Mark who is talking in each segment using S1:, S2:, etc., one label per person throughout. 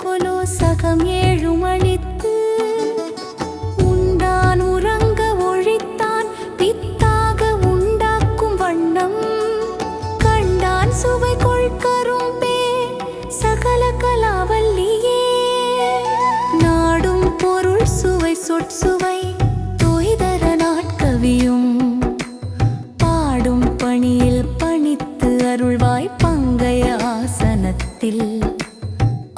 S1: கொலோ சகம் 7 மணித்து உண்டான் உறங்க ஒழித்தான் பித்தாக உண்டாக்கும் வண்ணம் கண்டான் சுவை கொள்கரும்பே சகல கலாவல்லியே நாடும் பொருள் சுவை சொற்சுவை தோய்தர நாட்கவியும் பாடும் பணியில் பணித்து அருள்வாய் பங்கைய ஆசனத்தில்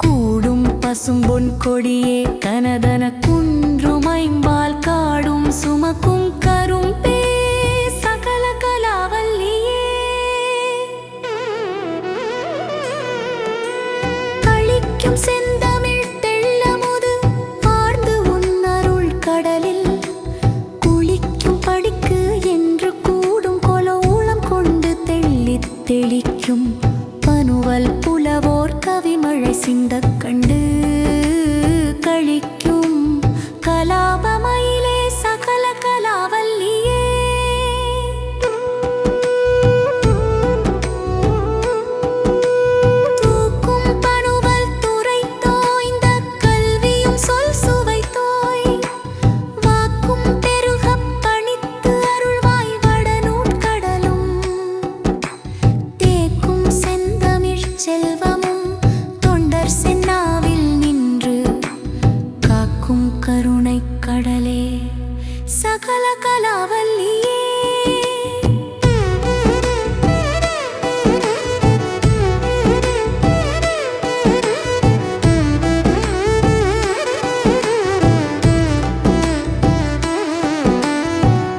S1: கூடும் பசும்பொன் கொடியே கனதன குன்றும் ஐம்பால் காடும் சுமக்கும் கரும்பே சகல கலாவல்லியே களிக்கும் செந்தமிழ் தெள்ளமுது ஆர்ந்து உன் அருள் கடலில் குளிக்கும் படிக்கு என்று கூடும் கொல ஊழம் கொண்டு தெள்ளித் தெளிக்கும் பனுவல் புலவோர் கவிமழை சிந்தக் கண்டு கழிக்கும் கலாபமயிலே சகல கலாவல்லியே தூக்கும் பனுவல் துறை தோய்ந்த கல்வியும் சொல் சுவை தோய் வாக்கும் பெருகப் பணித்து அருள்வாய் வடநூற்கடலும் தேக்கும் செந்தமிழ் செல்வமும் தொண்டர் சென்னாவில் நின்று காக்கும் கருணை கடலே சகல கலாவல்லியே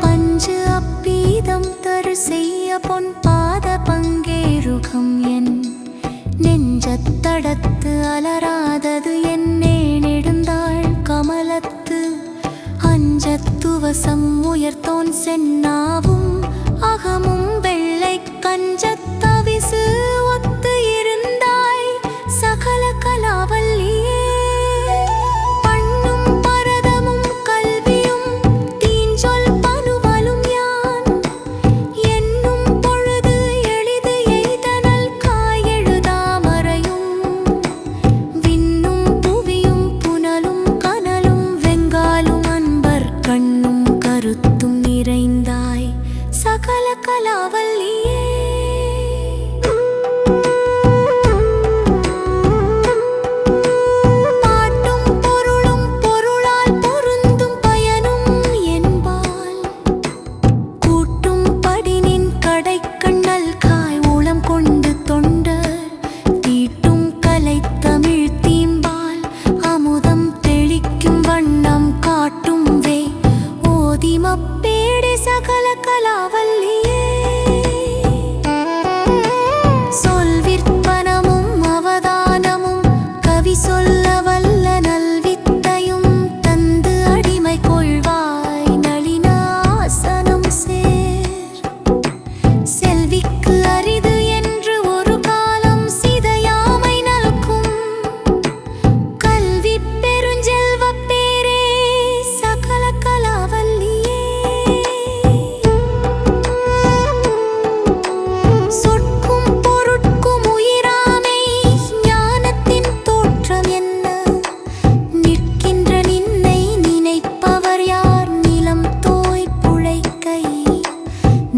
S1: பஞ்சு அப்பீதம் தரு செய்ய பொன் பாத பங்கேருகம் என் நெஞ்சத்தடத்து அலராதது என்னே நெடுந்தாள் கமலத்து அஞ்சத்துவசம் உயர்த்தோன் சென்னாவும் அகமும் வெள்ளை கஞ்சத்தவிசு ஒத்து இருந்தாய் சகல கலாவல்லியே பண்ணும் பரதமும் கல்வியும் தீஞ்சொல் பனுவலும் யான் என்னும் பொழுது எளிது எய்தனல் காயெழுதாமறையும் விண்ணும் புவியும் புனலும் கனலும் வெங்காலும் அன்பர் கண்ணும் கருத்தும் நிறைந்தாய் சகல கலாவல்லியே பாட்டும் பொருளும் பொருளால் பொருந்தும் பயனும் என்பால் கூட்டும் படினின் கடைக்கண்ணல் காய் ஊழம் கொண்டு தொண்டர் தீட்டும் கலை தமிழ் தீம்பால் அமுதம் தெளிக்கும் வண்ணம் காட்டும் வே ஓதிமப்பேடை சகல கலாவல்லியே சொல்விற்பனமும் அவதானமும் கவி சொல்ல வல்ல நல்வித்தையும் தந்து அடிமை கொள்வாய் நளினாசனம் சேர் செல்விக்கு அரிது என்று ஒரு காலம் சிதையாமை நல்கும் கல்வி பெருஞ்செல்வப் பேரே சகல கலாவல்லியே சொற்கும் பொருட்கும் உயிராமை ஞானத்தின் தோற்றம் என்ன நிற்கின்ற நின்னை நினைப்பவர் யார் நிலம் தோய் புழைக்கை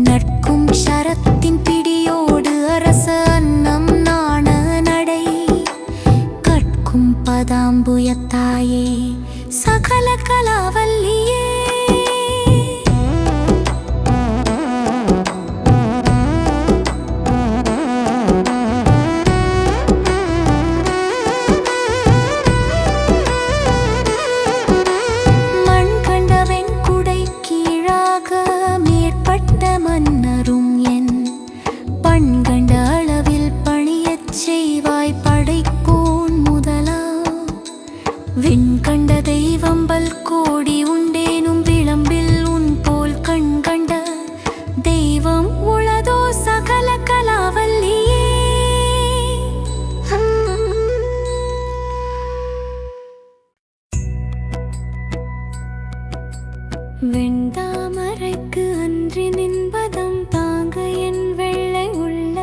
S1: நட்கும் ஷரத்தின் பிடியோடு அரச அன்னம் நாண நடை கட்கும் பதாம்புயத்தாயே சகல கலாவல்லியே மண் கண்ட வெண்குடை கீழாக மேற்பட்ட மன்னரும் என் பண் கண்ட அளவில் பணியச் செய்வாய் படைக்கோன் முதலா விண்கண்ட தெய்வம்பல் கோடி உண்டேனும் விளம்பில் உன் போல் கண் கண்ட தெய்வம் உளதோ சகல கலாவல்லியே வெண்தாமரைக்கு அன்றி நின்பதம் தாங்க என் வெள்ளை உள்ள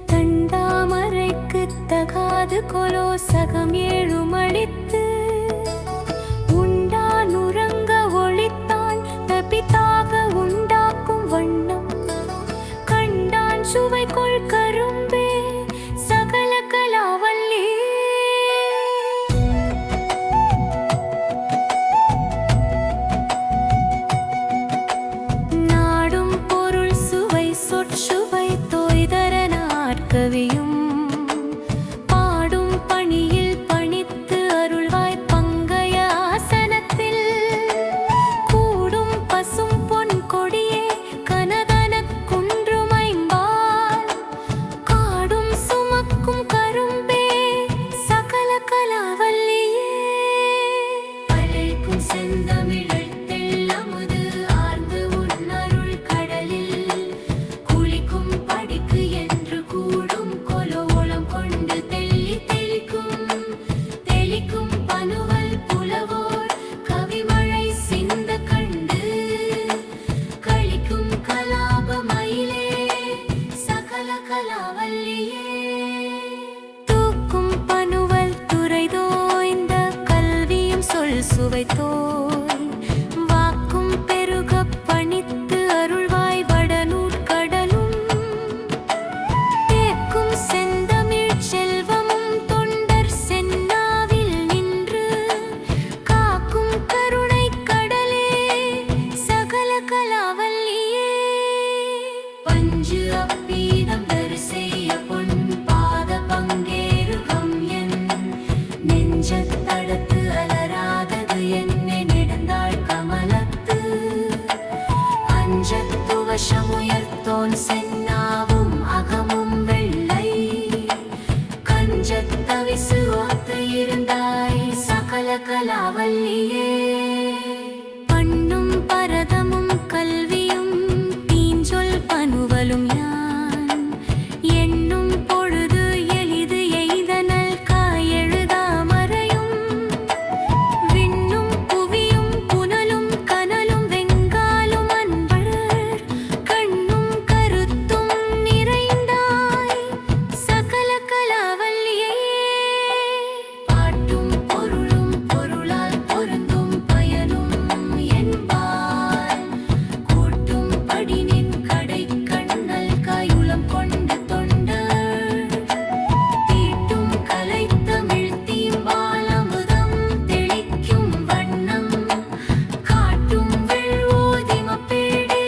S1: தண்டாமரைக்கு தகாது கொலோ சகம் ஏழும் அளித்து உண்டான் உறங்க ஒளித்தான் தப்பித்தாக உண்டாக்கும் வண்ணம் கண்டான் சுவைக்குள் கரும்பே சகல கலாவல்லி நாடும் பொருள் சுவை சொற்சுவை தோய்தர நாட்கவியும் பாடும் பணியில் பணித்து அருள்வாய் பங்கய ஆசனத்தில் கூடும் பசும் பொன் கொடியே கனகன குன்றுமைம்பால் காடும் சுமக்கும் கரும்பே சகல கலாவல்லியே பலைக்கும் செந்தமிழ் தெள்ளமுது ஆர்ந்து உன்னருள் கடலில் குளிக்கும் படிக்கு என்று கூடும் கொலோளம் கொண்டு தெளிக்கும் பனுவல் புலவோர் கவிமழை சிந்த கண்டு களிக்கும் கலாப மயிலே சகல கலாவல்லியே தூக்கும் பனுவல் துறைதோய்ந்த கல்வியும் சொல் சுவைத்தோய் வாக்கும் பெருகப் பணித்து அருள்வாய் வடநூற்கடலும் தேக்கும் செந்தமிழ் செல்வமும் தொண்டர் சென்னாவில் நின்று காக்கும் கருணை கடலே சகல கலாவல்லியே பஞ்சு அப்பீதம் தரிசெய்ய பொன் பாத பங்கேருகம் என் நெஞ்சத்தடத்து அலராதது என்னை நெடுந்தாள் கமலத்து அஞ்சத்து வசமுயர்த்தோன் சென்னாவும் அகமும் வெள்ளை கஞ்சத்தவிசு ஓத்து இருந்தாய் சகல கலாவல்லியே பண்ணும் பரதமும் கல்வியும் தீஞ்சொல் பனுவலும் யான் எண்ணும் பொழுது எளிது எய்தனல் காயெழுதா மறையும் விண்ணும் புவியும் புனலும் கனலும் வெங்காலும் அன்பர் கண்ணும் கருத்தும் நிறைந்தாய் சகல கலாவல்லியே பாட்டும் பொருளும் பொருளால் பொருந்தும் பயனும் என்பார் கூட்டும் படினின் கடை கண்ணல் காயுளம் கொண்ட தொண்டர் தீட்டும் கலைத்தமிழ் தீம்பால் அமுதம் தெளிக்கும் வண்ணம் காட்டும் வெள்ளோதிமப்பேடே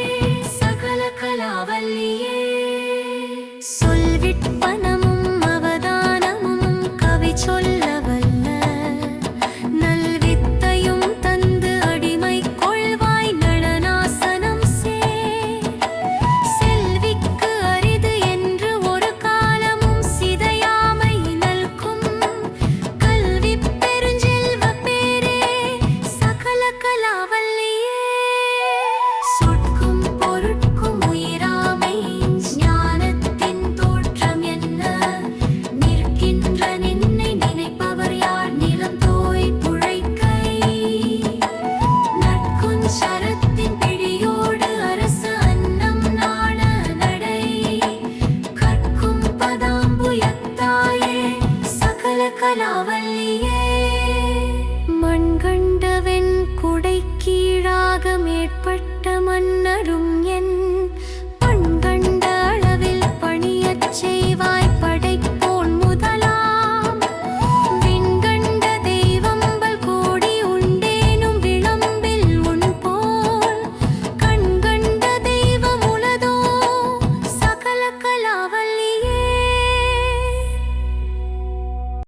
S1: சகல கலாவல்லியே சொல்விற்பனமும் அவதானமும் கவி சொல்ல வல்ல நல்வித்தையும் தந்து அடிமை கொள்வாய் நடனாசனம் செல்விக்கு அரிது என்று ஒரு காலமும் சிதையாமை நல்கும் கல்வி பெருஞ்செல்வ பேரே சகல கலாவல்லியே சொற்கும் பொருட்கும் உயிராமை ஞானத்தின் தோற்றம் என்ன நிற்கின்ற நின்னை நினைப்பவர் யார் நிலம் தோய் புழைக்கை நட்குஞ் சரத்தின் பிடியோடு அரசு அன்னம் நாண நடை கற்கும் பதாம்புயத்தாயே சகல கலாவல்லியே